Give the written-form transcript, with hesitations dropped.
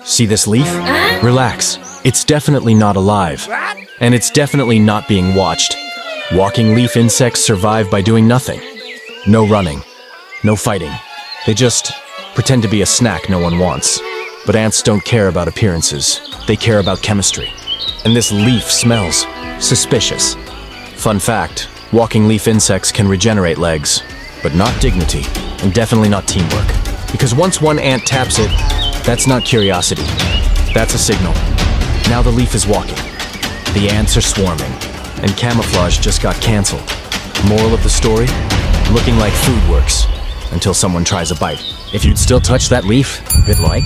See this leaf? Relax. It's definitely not alive. And it's definitely not being watched. Walking leaf insects survive by doing nothing. No running. No fighting. They just pretend to be a snack no one wants. But ants don't care about appearances. They care about chemistry. And this leaf smells suspicious. Fun fact, walking leaf insects can regenerate legs, but not dignity, and definitely not teamwork. Because once one ant taps it, that's not curiosity. That's a signal. Now the leaf is walking. The ants are swarming, and camouflage just got canceled. Moral of the story? Looking like food works, until someone tries a bite. If you'd still touch that leaf, hit like.